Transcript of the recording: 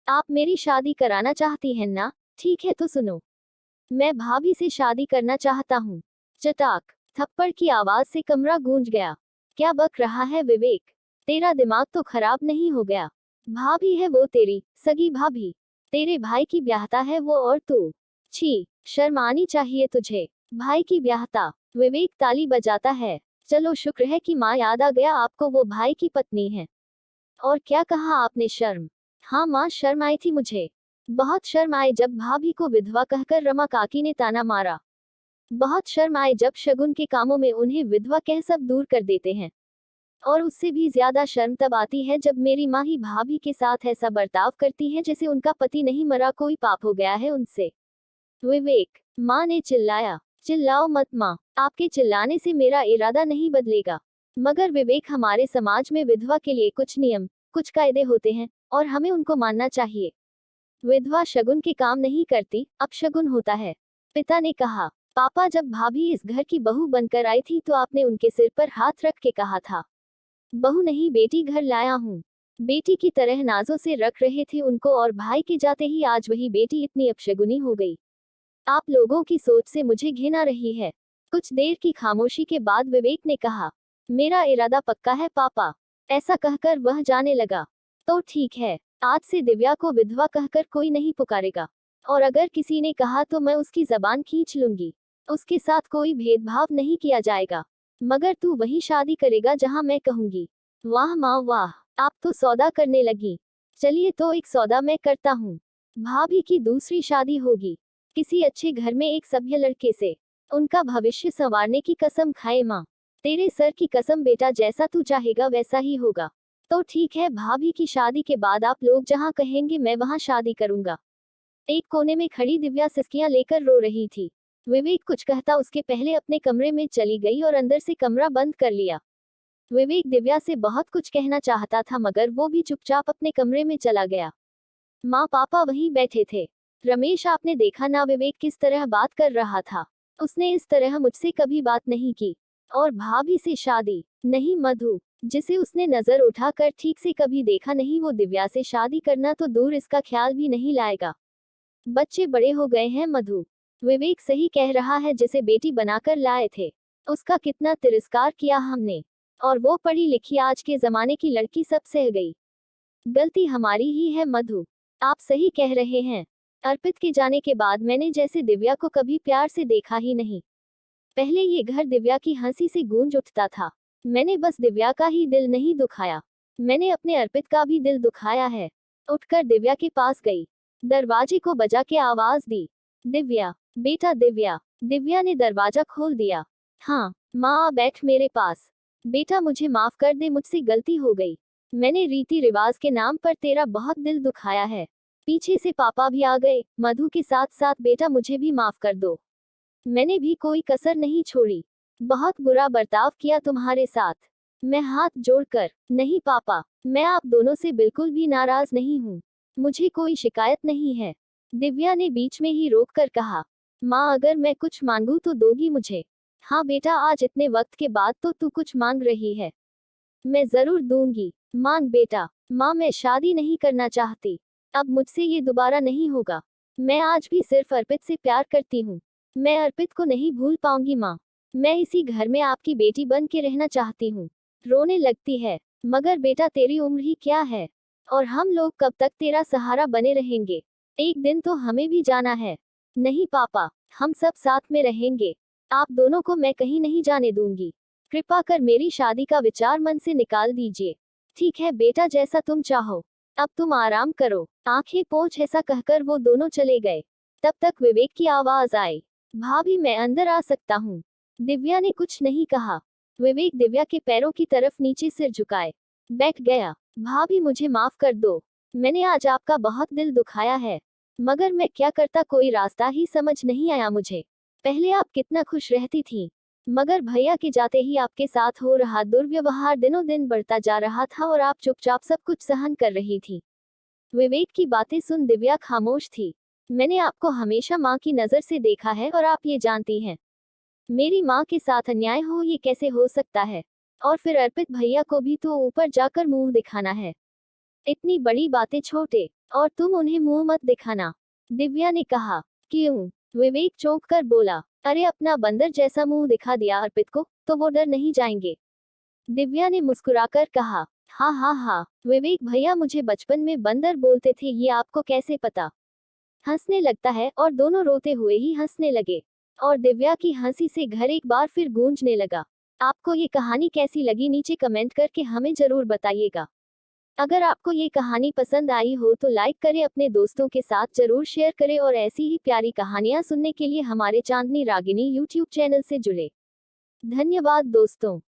आप मेरी शादी कराना चाहती हैं ना? ठीक है तो सुनो। मैं भाभी से शादी करना चाहता हूँ। चटाक। थप्पड़ की आवाज से कमरा गूंज गया। क्या बक रहा है विवेक? तेरा दिमाग तो खराब नहीं हो गया? भाभी है वो तेरी सगी भाभी। तेरे भाई की ब्याहता है वो और तू। छी, शर्म आनी चाहिए तुझे। भाई की ब्याहता। विवेक ताली बजाता है। चलो शुक्र है कि माँ याद आ गया आपको, वो भाई की पत्नी है। और क्या कहा आपने? शर्म? हाँ माँ, शर्म आई थी मुझे। बहुत शर्म आई जब भाभी को विधवा कहकर रमा काकी ने ताना मारा। बहुत शर्म आई जब शगुन के कामों में उन्हें विधवा कह सब दूर कर देते हैं। और उससे भी ज्यादा शर्म तब आती है जब मेरी माँ ही भाभी के साथ ऐसा बर्ताव करती है जैसे उनका पति नहीं मरा, कोई पाप हो गया है उनसे। विवेक, माँ ने चिल्लाया। चिल्लाओ मत माँ, आपके चिल्लाने से मेरा इरादा नहीं बदलेगा। मगर विवेक, हमारे समाज में विधवा के लिए कुछ नियम, कुछ कायदे होते हैं और हमें उनको मानना चाहिए। विधवा शगुन के काम नहीं करती, अपशगुन होता है। पिता ने कहा। पापा, जब भाभी इस घर की बहू बनकर आई थी तो आपने उनके सिर पर हाथ रख के कहा था, बहू नहीं बेटी घर लाया हूँ। बेटी की तरह नाजों से रख रहे थे उनको और भाई के जाते ही आज वही बेटी इतनी अपशगुनी हो गई। आप लोगों की सोच से मुझे घिन आ रही है। कुछ देर की खामोशी के बाद विवेक ने कहा, मेरा इरादा पक्का है पापा। ऐसा कहकर वह जाने लगा। तो ठीक है, आज से दिव्या को विधवा कहकर कोई नहीं पुकारेगा। और अगर किसी ने कहा तो मैं उसकी जबान खींच लूंगी। उसके साथ कोई भेदभाव नहीं किया जाएगा। मगर तू वही शादी करेगा जहां मैं कहूंगी। वाह माँ वाह, आप तो सौदा करने लगी। चलिए तो एक सौदा मैं करता हूँ। भाभी की दूसरी शादी होगी किसी अच्छे घर में एक सभ्य लड़के से। उनका भविष्य संवारने की कसम खाए माँ। तेरे सर की कसम बेटा, जैसा तू चाहेगा वैसा ही होगा। तो ठीक है, भाभी की शादी के बाद आप लोग जहाँ कहेंगे मैं वहाँ शादी करूंगा। एक कोने में खड़ी दिव्या सिसकियां लेकर रो रही थी। विवेक कुछ कहता उसके पहले अपने कमरे में चली गई और अंदर से कमरा बंद कर लिया। विवेक दिव्या से बहुत कुछ कहना चाहता था मगर वो भी चुपचाप अपने कमरे में चला गया। माँ पापा वहीं बैठे थे। रमेश, आपने देखा ना विवेक किस तरह बात कर रहा था? उसने इस तरह मुझसे कभी बात नहीं की। और भाभी से शादी? नहीं मधु, जिसे उसने नजर उठाकर ठीक से कभी देखा नहीं, वो दिव्या से शादी करना तो दूर, इसका ख्याल भी नहीं लाएगा। बच्चे बड़े हो गए हैं मधु। विवेक सही कह रहा है, जिसे बेटी बनाकर लाए थे उसका कितना तिरस्कार किया हमने। और वो पढ़ी लिखी आज के जमाने की लड़की सब सह गई। गलती हमारी ही है मधु। आप सही कह रहे हैं। अर्पित के जाने के बाद मैंने जैसे दिव्या को कभी प्यार से देखा ही नहीं। पहले ये घर दिव्या की हंसी से गूंज उठता था। मैंने बस दिव्या का ही दिल नहीं दुखाया, मैंने अपने अर्पित का भी दिल दुखाया है। उठकर दिव्या के पास गई। दरवाजे को बजा के आवाज दी, दिव्या, बेटा दिव्या। दिव्या ने दरवाजा खोल दिया। हाँ माँ, बैठ मेरे पास। बेटा मुझे माफ कर दे, मुझसे गलती हो गई। मैंने रीति रिवाज के नाम पर तेरा बहुत दिल दुखाया है। पीछे से पापा भी आ गए, मधु के साथ साथ। बेटा मुझे भी माफ कर दो, मैंने भी कोई कसर नहीं छोड़ी। बहुत बुरा बर्ताव किया तुम्हारे साथ। मैं हाथ जोड़कर, नहीं पापा, मैं आप दोनों से बिल्कुल भी नाराज नहीं हूँ। मुझे कोई शिकायत नहीं है। दिव्या ने बीच में ही रोककर कहा, माँ अगर मैं कुछ मांगू तो दोगी मुझे? हाँ बेटा, आज इतने वक्त के बाद तो तू कुछ मांग रही है। मैं जरूर दूंगी। मांग बेटा। माँ मैं शादी नहीं करना चाहती। अब मुझसे ये दोबारा नहीं होगा। मैं आज भी सिर्फ अर्पित से प्यार करती हूँ। मैं अर्पित को नहीं भूल पाऊंगी माँ। मैं इसी घर में आपकी बेटी बन के रहना चाहती हूँ। रोने लगती है। मगर बेटा तेरी उम्र ही क्या है? और हम लोग कब तक तेरा सहारा बने रहेंगे? एक दिन तो हमें भी जाना है। नहीं पापा, हम सब साथ में रहेंगे। आप दोनों को मैं कहीं नहीं जाने दूंगी। कृपा कर मेरी शादी का विचार मन से निकाल दीजिए। ठीक है बेटा, जैसा तुम चाहो। अब तुम आराम करो। आंखें पोंछ ऐसा कहकर वो दोनों चले गए। तब तक विवेक की आवाज आई, भाभी मैं अंदर आ सकता हूँ? दिव्या ने कुछ नहीं कहा। विवेक दिव्या के पैरों की तरफ नीचे सिर झुकाए बैठ गया। भाभी मुझे माफ कर दो, मैंने आज आपका बहुत दिल दुखाया है। मगर मैं क्या करता, कोई रास्ता ही समझ नहीं आया मुझे। पहले आप कितना खुश रहती थी, मगर भैया के जाते ही आपके साथ हो रहा दुर्व्यवहार दिनों दिन बढ़ता जा रहा था और आप चुपचाप सब कुछ सहन कर रही थी। विवेक की बातें सुन दिव्या खामोश थी। मैंने आपको हमेशा माँ की नजर से देखा है और आप ये जानती हैं। मेरी माँ के साथ अन्याय हो ये कैसे हो सकता है? और फिर अर्पित भैया को भी तो ऊपर जाकर मुंह दिखाना है। इतनी बड़ी बातें छोटे और तुम उन्हें मुंह मत दिखाना। दिव्या ने कहा। क्यों? विवेक चौंक कर बोला। अरे अपना बंदर जैसा मुंह दिखा दिया अर्पित को, तो वो डर नहीं जाएंगे। दिव्या ने मुस्कुराकर कहा। हाँ हाँ हाँ, विवेक भैया मुझे बचपन में बंदर बोलते थे, ये आपको कैसे पता? हंसने लगता है और दोनों रोते हुए ही हंसने लगे। और दिव्या की हंसी से घर एक बार फिर गूंजने लगा। आपको ये कहानी कैसी लगी नीचे कमेंट करके हमें जरूर बताइएगा। अगर आपको ये कहानी पसंद आई हो तो लाइक करें, अपने दोस्तों के साथ जरूर शेयर करें और ऐसी ही प्यारी कहानियां सुनने के लिए हमारे चांदनी रागिनी यूट्यूब चैनल से जुड़े। धन्यवाद दोस्तों।